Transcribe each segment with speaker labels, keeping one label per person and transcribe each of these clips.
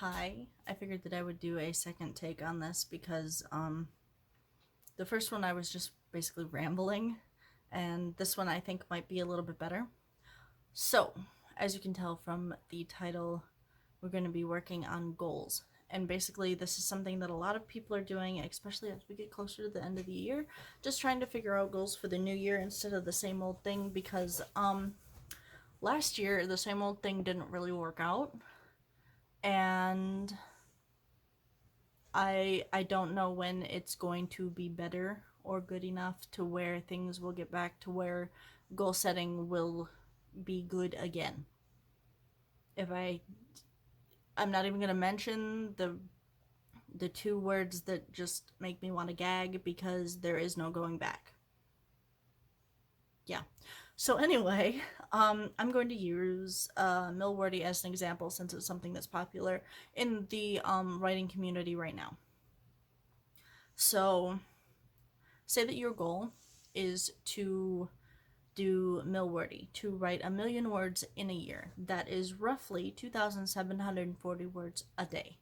Speaker 1: Hi, I figured that I would do a second take on this because the first one I was just basically rambling, and this one I think might be a little bit better. So, as you can tell from the title, we're going to be working on goals. And basically, this is something that a lot of people are doing, especially as we get closer to the end of the year, just trying to figure out goals for the new year instead of the same old thing because last year the same old thing didn't really work out, and I don't know when it's going to be better or good enough to where things will get back to where goal setting will be good again. If I'm not even going to mention the two words that just make me want to gag because there is no going back. Yeah. So anyway, I'm going to use Millwordy as an example since it's something that's popular in the writing community right now. So say that your goal is to do Millwordy, to write 1,000,000 words in a year. That is roughly 2,740 words a day.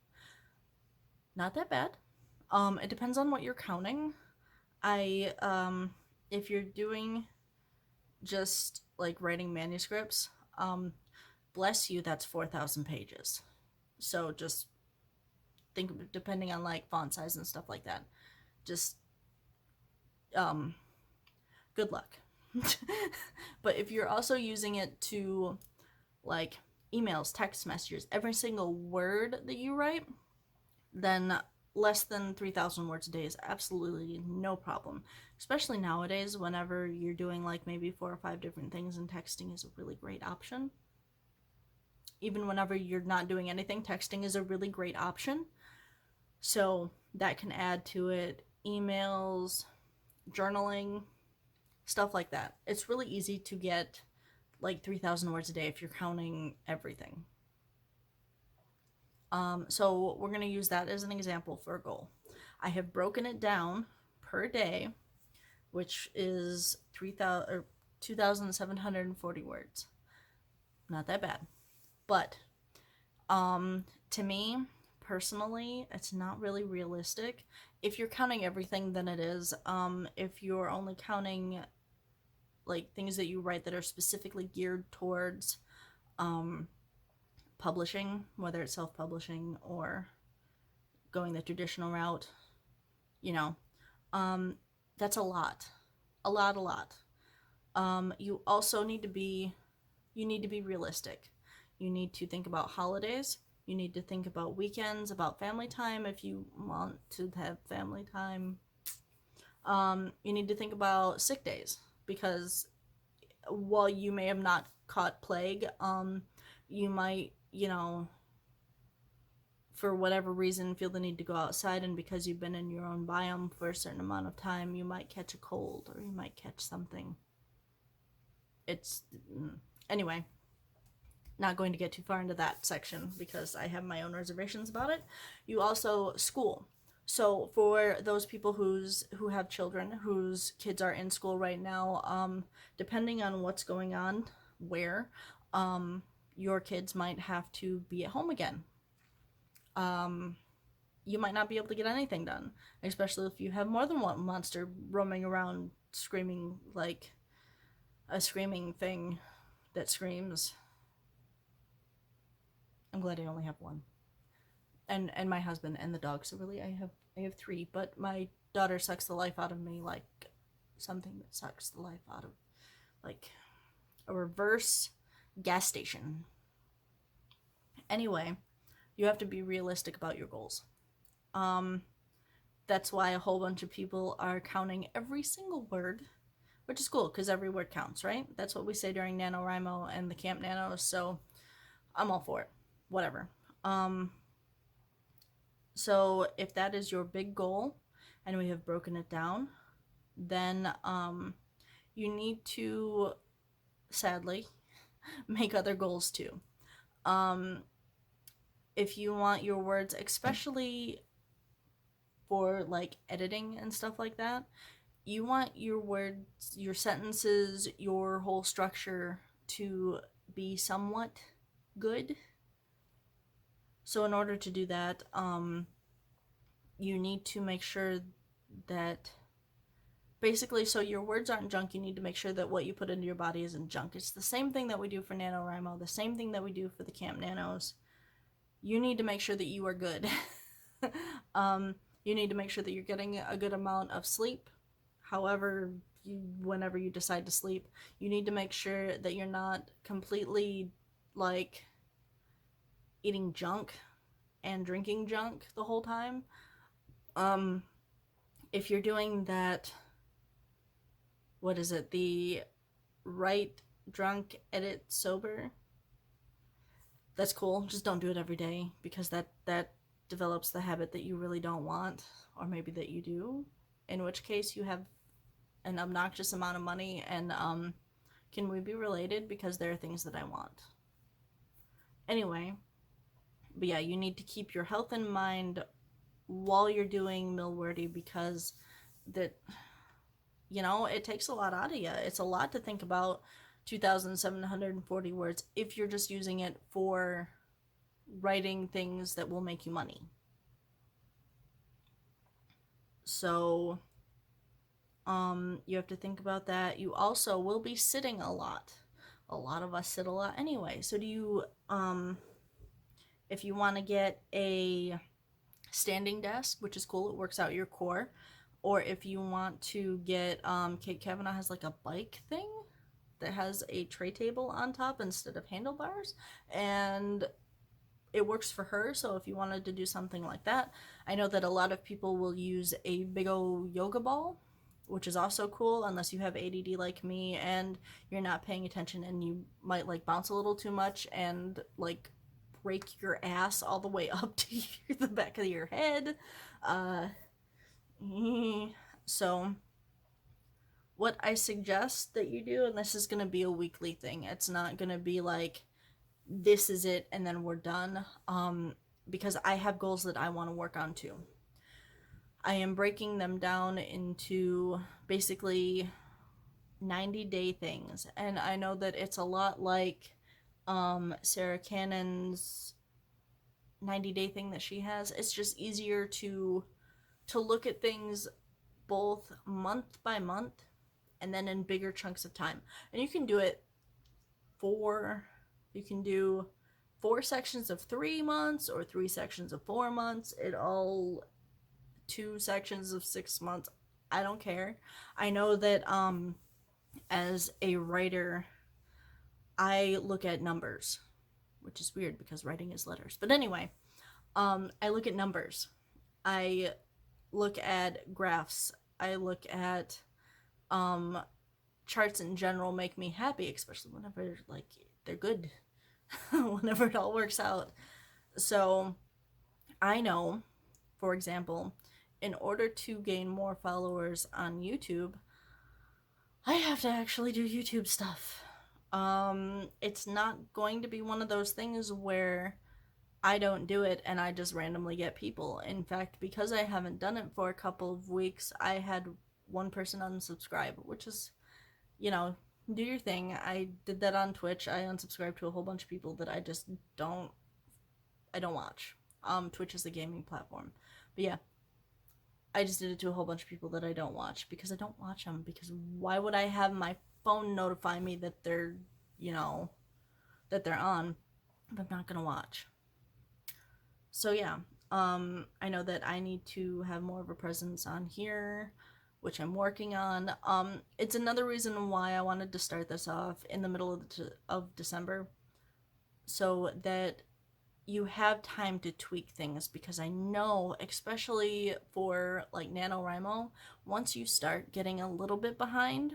Speaker 1: Not that bad. It depends on what you're counting. If you're doing just like writing manuscripts, bless you, that's 4,000 pages. So just think, depending on like font size and stuff like that, just um, good luck. But if you're also using it to like emails, text messages, every single word that you write, then less than 3,000 words a day is absolutely no problem. Especially nowadays, whenever you're doing like maybe 4 or 5 different things, and texting is a really great option. Even whenever you're not doing anything, texting is a really great option. So that can add to it. Emails, journaling, stuff like that. It's really easy to get like 3,000 words a day if you're counting everything. So we're going to use that as an example for a goal. I have broken it down per day, which is 3,000 or 2,740 words. Not that bad. But to me personally, it's not really realistic. If you're counting everything, then it is. If you're only counting like things that you write that are specifically geared towards publishing, whether it's self-publishing or going the traditional route, you know, that's a lot. A lot. You also need to be realistic. You need to think about holidays. You need to think about weekends, about family time if you want to have family time. You need to think about sick days because while you may have not caught plague, you might, for whatever reason, feel the need to go outside, and because you've been in your own biome for a certain amount of time, you might catch a cold or you might catch something. It's anyway, not going to get too far into that section because I have my own reservations about it. You also school. So for those people who have children whose kids are in school right now, depending on what's going on, where your kids might have to be at home again. You might not be able to get anything done, especially if you have more than one monster roaming around screaming like a screaming thing that screams. I'm glad I only have one. And my husband and the dog. So really I have 3, but my daughter sucks the life out of me like something that sucks the life out of like a reverse gas station. Anyway, you have to be realistic about your goals. That's why a whole bunch of people are counting every single word, which is cool because every word counts, right? That's what we say during NaNoWriMo and the Camp Nano, so I'm all for it. Whatever. So if that is your big goal and we have broken it down, then you need to, sadly, make other goals too. If you want your words, especially for like editing and stuff like that, you want your words, your sentences, your whole structure to be somewhat good. So in order to do that, you need to make sure that basically, so your words aren't junk, you need to make sure that what you put into your body isn't junk. It's the same thing that we do for NaNoWriMo, the same thing that we do for the Camp Nanos. You need to make sure that you are good. You need to make sure that you're getting a good amount of sleep. However, whenever you decide to sleep, you need to make sure that you're not completely like eating junk and drinking junk the whole time. If you're doing that, what is it? The write drunk, edit sober. That's cool. Just don't do it every day because that develops the habit that you really don't want, or maybe that you do. In which case, you have an obnoxious amount of money, and can we be related? Because there are things that I want. Anyway, but yeah, you need to keep your health in mind while you're doing Millwordy, because that, you know, it takes a lot out of you. It's a lot to think about 2,740 words if you're just using it for writing things that will make you money. So you have to think about that. You also will be sitting a lot. A lot of us sit a lot anyway. So do you if you want to get a standing desk, which is cool, it works out your core, or if you want to get Kate Kavanaugh has like a bike thing that has a tray table on top instead of handlebars, and it works for her. So if you wanted to do something like that, I know that a lot of people will use a big old yoga ball, which is also cool, unless you have ADD like me and you're not paying attention and you might like bounce a little too much and like break your ass all the way up to the back of your head. So what I suggest that you do, and this is going to be a weekly thing, it's not going to be like this is it and then we're done, because I have goals that I want to work on too. I am breaking them down into basically 90-day things, and I know that it's a lot like Sarah Cannon's 90-day thing that she has. It's just easier to look at things both month by month and then in bigger chunks of time. And you can do it you can do 4 sections of 3 months or 3 sections of 4 months. 2 sections of 6 months. I don't care. I know that as a writer, I look at numbers, which is weird because writing is letters. But anyway, I look at numbers. I look at graphs. I look at charts in general make me happy, especially whenever like they're good. Whenever it all works out. So I know, for example, in order to gain more followers on YouTube, I have to actually do YouTube stuff. It's not going to be one of those things where I don't do it and I just randomly get people. In fact, because I haven't done it for a couple of weeks, I had one person unsubscribe, which is, you know, do your thing. I did that on Twitch. I unsubscribed to a whole bunch of people that I just don't watch. Twitch is a gaming platform. But yeah, I just did it to a whole bunch of people that I don't watch because I don't watch them. Because why would I have my phone notify me that they're, you know, that they're on if I'm not gonna watch? So yeah, I know that I need to have more of a presence on here, which I'm working on. It's another reason why I wanted to start this off in the middle of December, so that you have time to tweak things, because I know, especially for like NaNoWriMo, once you start getting a little bit behind,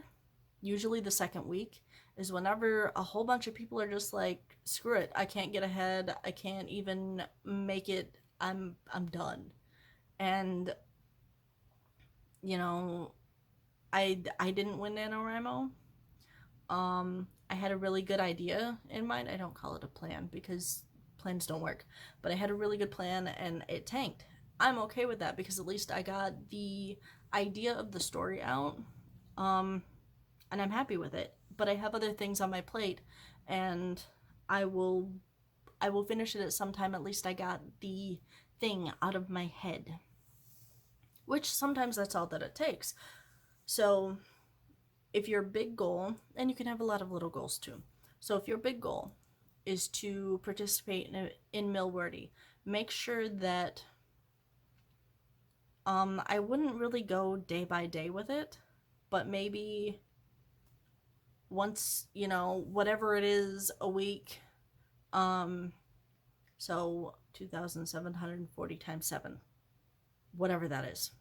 Speaker 1: usually the second week is whenever a whole bunch of people are just like, screw it, I can't get ahead, I can't even make it, I'm done. And you know, I didn't win NaNoWriMo. I had a really good idea in mind. I don't call it a plan because plans don't work, but I had a really good plan and it tanked. I'm okay with that because at least I got the idea of the story out, and I'm happy with it. But I have other things on my plate, and I will I will finish it at some time. At least I got the thing out of my head, which sometimes that's all that it takes. So if your big goal, and you can have a lot of little goals too. So if your big goal is to participate in Millwordy, make sure that I wouldn't really go day by day with it, but maybe once, whatever it is a week. So 2,740 times 7, whatever that is.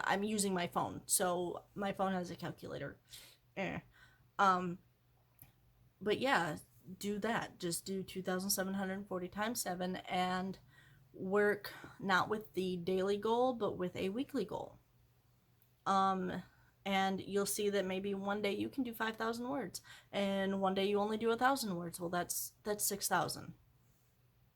Speaker 1: I'm using my phone, so my phone has a calculator. Eh. Um, but yeah, do that. Just do 2,740 times 7 and work not with the daily goal, but with a weekly goal. Um, and you'll see that maybe one day you can do 5,000 words, and one day you only do 1,000 words. Well, that's 6,000.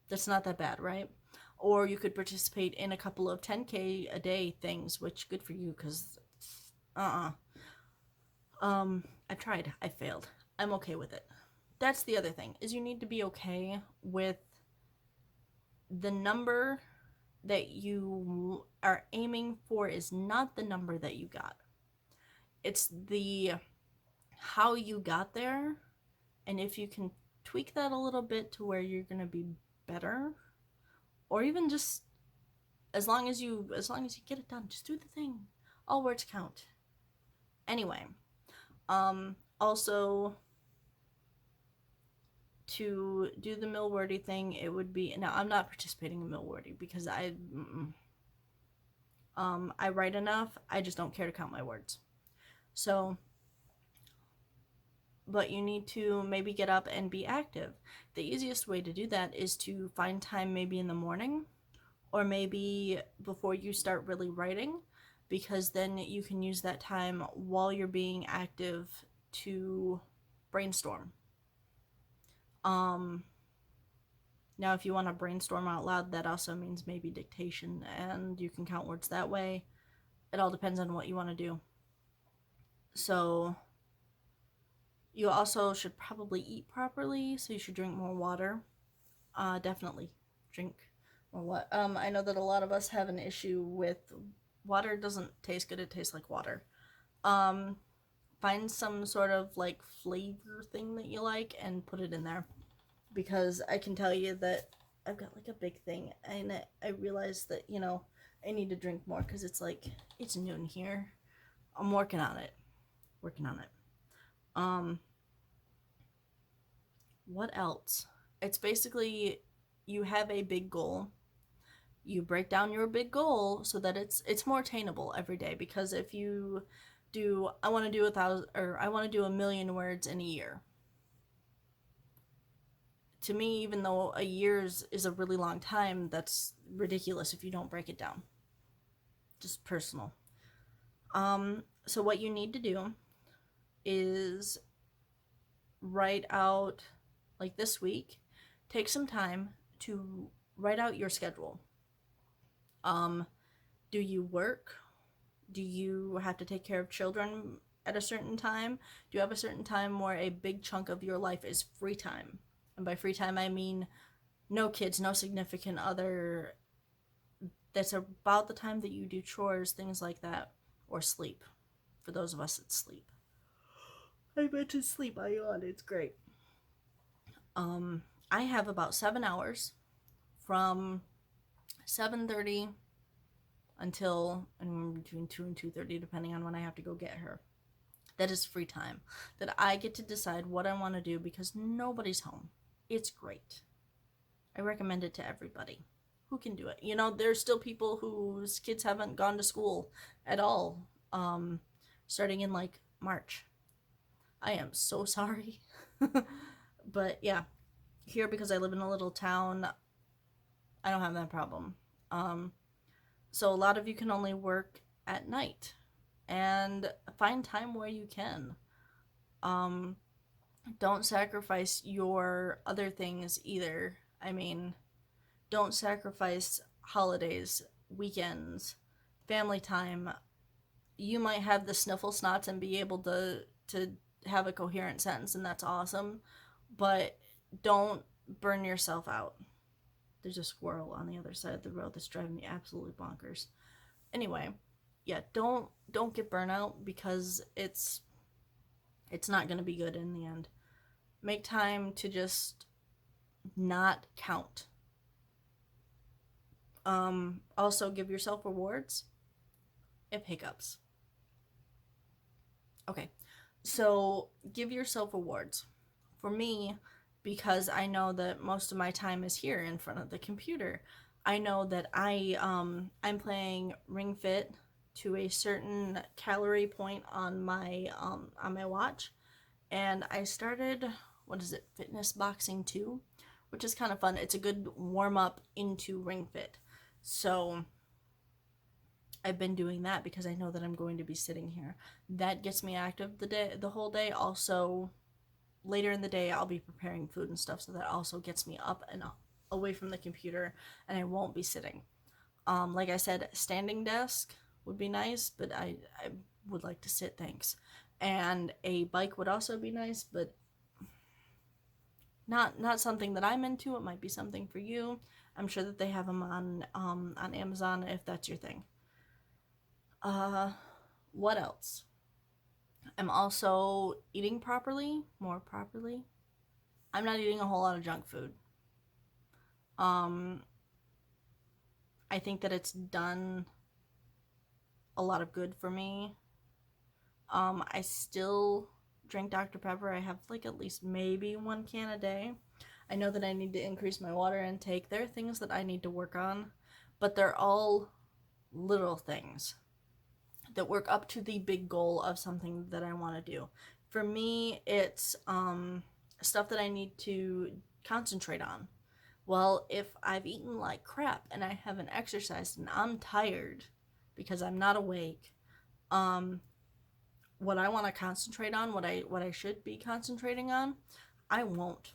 Speaker 1: That's not that bad, right? Or you could participate in a couple of 10K a day things, which good for you, because I've tried. I failed. I'm okay with it. That's the other thing, is you need to be okay with the number that you are aiming for is not the number that you got. It's the how you got there, and if you can tweak that a little bit to where you're going to be better, or even just as long as you get it done, just do the thing. All words count. Anyway, also to do the Millwordy thing, it would be, now I'm not participating in Millwordy because I write enough. I just don't care to count my words. So, but you need to maybe get up and be active. The easiest way to do that is to find time maybe in the morning, or maybe before you start really writing, because then you can use that time while you're being active to brainstorm. Now if you want to brainstorm out loud, that also means maybe dictation, and you can count words that way. It all depends on what you want to do. So you also should probably eat properly, so you should drink more water. Definitely drink more water. I know that a lot of us have an issue with water. Doesn't taste good. It tastes like water. Find some sort of like flavor thing that you like and put it in there, because I can tell you that I've got like a big thing, and I realized that I need to drink more, because it's like it's noon here. I'm working on it. What else? It's basically, you have a big goal. You break down your big goal so that it's more attainable every day, because if you do, I want to do 1,000, or I want to do 1,000,000 words in a year. To me, even though a year is a really long time, that's ridiculous if you don't break it down. Just personal. So what you need to do is write out, like this week, take some time to write out your schedule. Do you work? Do you have to take care of children at a certain time? Do you have a certain time where a big chunk of your life is free time? And by free time, I mean no kids, no significant other. That's about the time that you do chores, things like that, or sleep. For those of us that sleep. I mentioned sleep. I yawned. It's great. I have about 7 hours from 7:30 until between 2 and 2:30, depending on when I have to go get her. That is free time that I get to decide what I want to do, because nobody's home. It's great. I recommend it to everybody who can do it. There's still people whose kids haven't gone to school at all, starting in like March. I am so sorry. But yeah, here, because I live in a little town, I don't have that problem. So a lot of you can only work at night, and find time where you can. Don't sacrifice your other things either. I mean, don't sacrifice holidays, weekends, family time. You might have the sniffle snots and be able to have a coherent sentence, and that's awesome, but don't burn yourself out. There's a squirrel on the other side of the road that's driving me absolutely bonkers. Anyway, yeah, don't get burnout, because it's not going to be good in the end. Make time to just not count. Also give yourself rewards if hiccups. Okay, so give yourself rewards. For me, because I know that most of my time is here in front of the computer, I know that I'm playing Ring Fit to a certain calorie point on my watch, and I started, what is it, Fitness Boxing 2, which is kind of fun. It's a good warm up into Ring Fit. So I've been doing that because I know that I'm going to be sitting here. That gets me active the whole day. Also, later in the day, I'll be preparing food and stuff, so that also gets me up and away from the computer, and I won't be sitting. Like I said, standing desk would be nice, but I would like to sit, thanks. And a bike would also be nice, but not something that I'm into. It might be something for you. I'm sure that they have them on Amazon if that's your thing. What else? I'm also eating properly, more properly. I'm not eating a whole lot of junk food. Um, I think that it's done a lot of good for me. I still drink Dr. Pepper. I have like at least maybe 1 can a day. I know that I need to increase my water intake. There are things that I need to work on, but they're all little things that work up to the big goal of something that I want to do. For me, it's stuff that I need to concentrate on. Well, if I've eaten like crap and I haven't exercised and I'm tired because I'm not awake, what I want to concentrate on, what I should be concentrating on, I won't.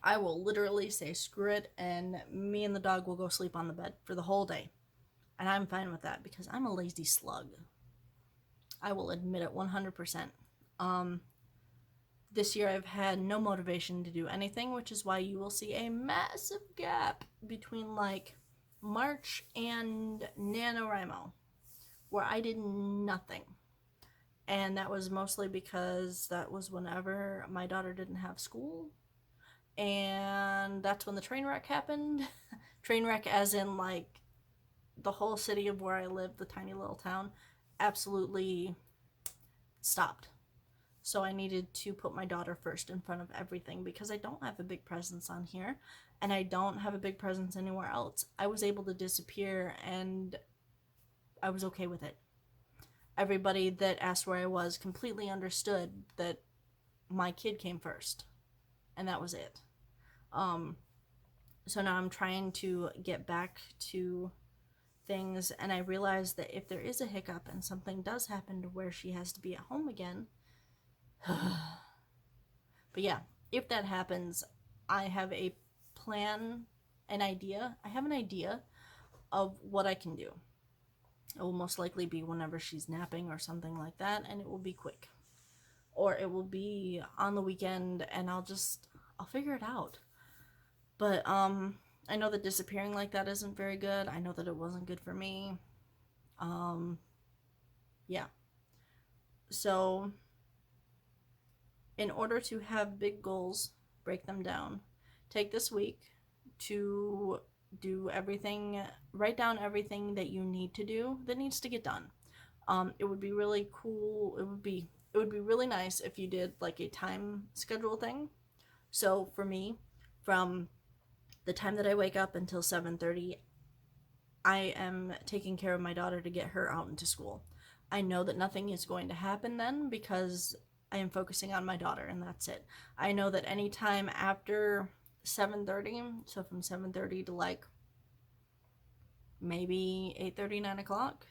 Speaker 1: I will literally say screw it, and me and the dog will go sleep on the bed for the whole day. And I'm fine with that because I'm a lazy slug. I will admit it 100%. This year I've had no motivation to do anything, which is why you will see a massive gap between like March and NaNoWriMo, where I did nothing. And that was mostly because that was whenever my daughter didn't have school. And that's when the train wreck happened. Train wreck as in like the whole city of where I live, the tiny little town, absolutely stopped. So I needed to put my daughter first in front of everything because I don't have a big presence on here and I don't have a big presence anywhere else. I was able to disappear and I was okay with it. Everybody that asked where I was completely understood that my kid came first, and that was it. So now I'm trying to get back to things, and I realize that if there is a hiccup and something does happen to where she has to be at home again, but yeah, if that happens, I have a plan, an idea. I have an idea of what I can do. It will most likely be whenever she's napping or something like that, and it will be quick. Or it will be on the weekend and I'll figure it out. But I know that disappearing like that isn't very good. I know that it wasn't good for me. Um yeah. So in order to have big goals, break them down. Take this week to do everything, write down everything that you need to do that needs to get done. It would be really cool. It would be really nice if you did like a time schedule thing. So for me, from the time that I wake up until 7:30, I am taking care of my daughter to get her out into school. I know that nothing is going to happen then because I am focusing on my daughter and that's it. I know that any time after 7:30, so from 7:30 to like maybe 8:30, 9 o'clock,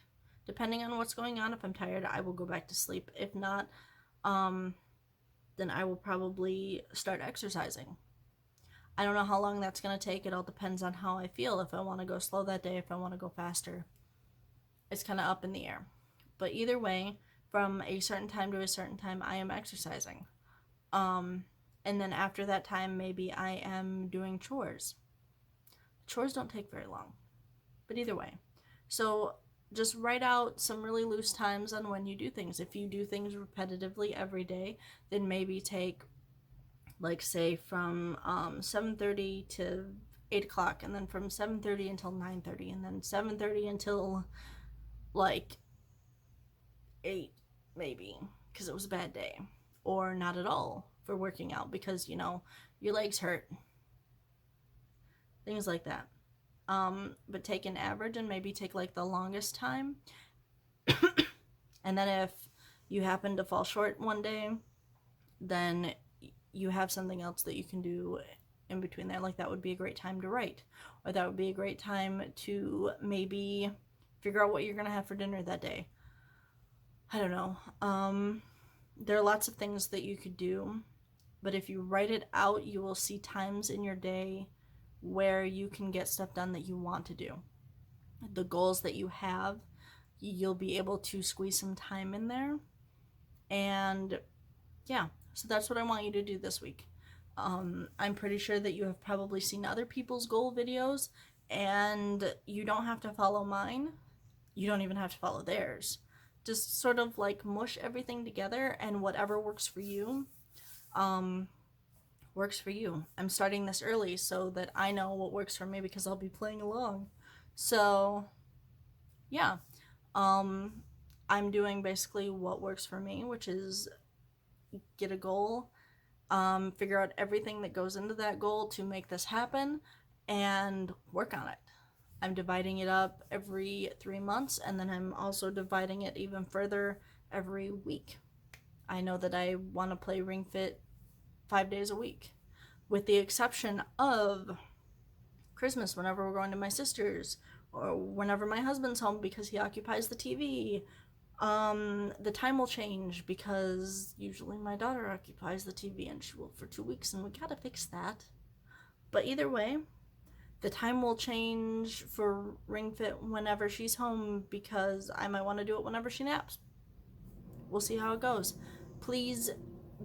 Speaker 1: depending on what's going on. If I'm tired, I will go back to sleep. If not, then I will probably start exercising. I don't know how long that's going to take. It all depends on how I feel. If I want to go slow that day, if I want to go faster, it's kind of up in the air. But either way, from a certain time to a certain time, I am exercising. And And then after that time, maybe I am doing chores. Chores don't take very long, but either way. So just write out some really loose times on when you do things. If you do things repetitively every day, then maybe take, like, say from 7:30 to 8 o'clock, and then from 7:30 until 9:30, and then 7:30 until like 8, maybe, because it was a bad day, or not at all for working out because, you know, your legs hurt, things like that. But take an average and maybe take like the longest time. And then if you happen to fall short one day, then you have something else that you can do in between there. Like, that would be a great time to write, or that would be a great time to maybe figure out what you're gonna have for dinner that day. I don't know. There are lots of things that you could do, but if you write it out, you will see times in your day where you can get stuff done that you want to do. The goals that you have, you'll be able to squeeze some time in there. And yeah, so that's what I want you to do this week. I'm pretty sure that you have probably seen other people's goal videos, and you don't have to follow mine. You don't even have to follow theirs. Just sort of like mush everything together, and whatever works for you, works for you. I'm starting this early so that I know what works for me, because I'll be playing along. So yeah, I'm doing basically what works for me, which is get a goal, figure out everything that goes into that goal to make this happen, and work on it. I'm dividing it up every 3 months, and then I'm also dividing it even further every week. I know that I want to play Ring Fit 5 days a week, with the exception of Christmas, whenever we're going to my sister's, or whenever my husband's home because he occupies the TV. The time will change because usually my daughter occupies the TV, and she will for 2 weeks, and we gotta fix that. But either way, the time will change for Ring Fit whenever she's home, because I might want to do it whenever she naps. We'll see how it goes. Please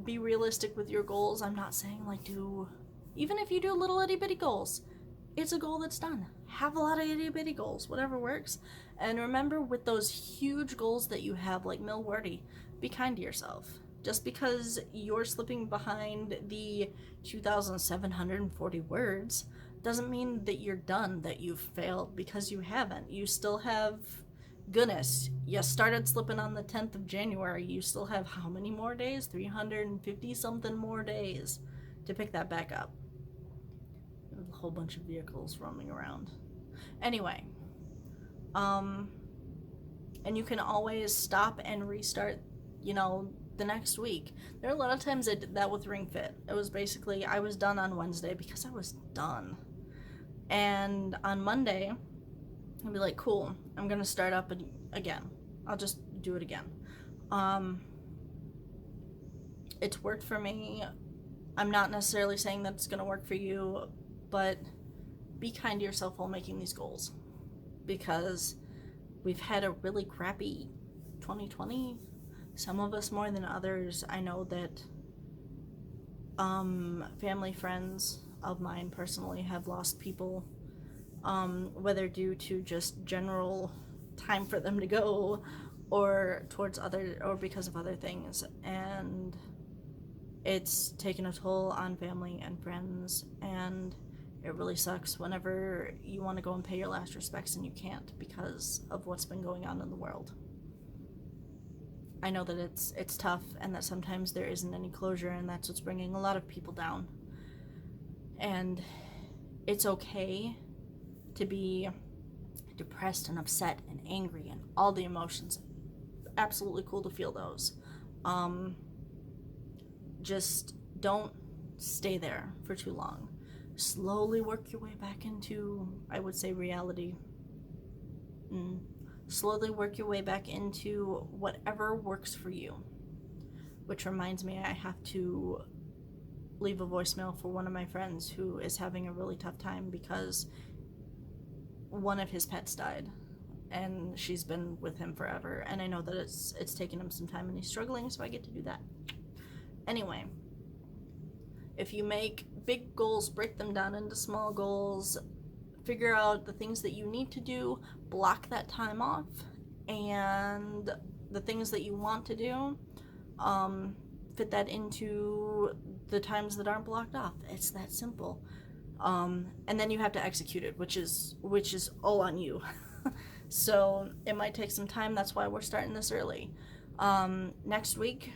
Speaker 1: be realistic with your goals. I'm not saying like even if you do little itty bitty goals, it's a goal that's done. Have a lot of itty bitty goals, whatever works. And remember, with those huge goals that you have, like Mill Wordy, be kind to yourself. Just because you're slipping behind the 2,740 words doesn't mean that you're done, that you've failed, because you haven't. You still have, goodness, you started slipping on the 10th of January. You still have how many more days? 350 something more days to pick that back up. There's a whole bunch of vehicles roaming around. Anyway, and you can always stop and restart, the next week. There are a lot of times I did that with Ring Fit. It was basically, I was done on Wednesday because I was done. And on Monday, I'd be like, cool, I'm gonna start up again. I'll just do it again. It's worked for me. I'm not necessarily saying that it's gonna work for you, but be kind to yourself while making these goals, because we've had a really crappy 2020. Some of us more than others. I know that family friends of mine personally have lost people, whether due to just general time for them to go, or because of other things, and it's taken a toll on family and friends, and it really sucks whenever you want to go and pay your last respects and you can't because of what's been going on in the world. I know that it's tough, and that sometimes there isn't any closure, and that's what's bringing a lot of people down. And it's okay to be depressed and upset and angry and all the emotions. Absolutely cool to feel those. Just don't stay there for too long. Slowly work your way back into, I would say, reality. Slowly work your way back into whatever works for you. Which reminds me, I have to leave a voicemail for one of my friends who is having a really tough time because one of his pets died, and she's been with him forever, and I know that it's taken him some time and he's struggling, so I get to do that. Anyway, If you make big goals, break them down into small goals, figure out the things that you need to do, block that time off, and the things that you want to do, fit that into the times that aren't blocked off. It's that simple. And then you have to execute it, which is all on you. So it might take some time. That's why we're starting this early. Next week,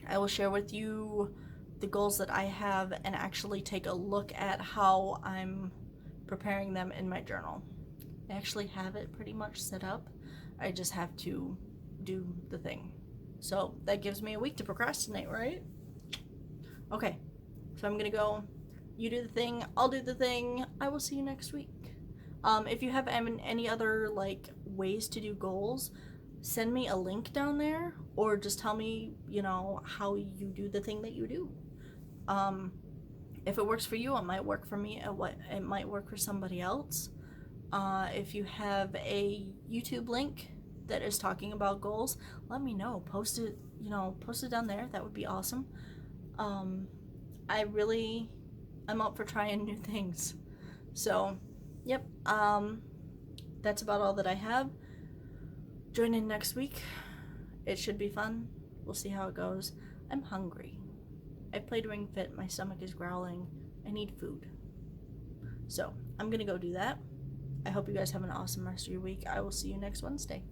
Speaker 1: I will share with you the goals that I have and actually take a look at how I'm preparing them in my journal. I actually have it pretty much set up. I just have to do the thing. So that gives me a week to procrastinate, right? Okay, so I'm gonna go. You do the thing, I'll do the thing. I will see you next week. If you have any other like ways to do goals, send me a link down there, or just tell me, how you do the thing that you do. If it works for you, it might work for me. It might work for somebody else. If you have a YouTube link that is talking about goals, let me know. Post it down there. That would be awesome. I'm up for trying new things. So, yep. That's about all that I have. Join in next week. It should be fun. We'll see how it goes. I'm hungry. I played Ring Fit. My stomach is growling. I need food. So, I'm gonna go do that. I hope you guys have an awesome rest of your week. I will see you next Wednesday.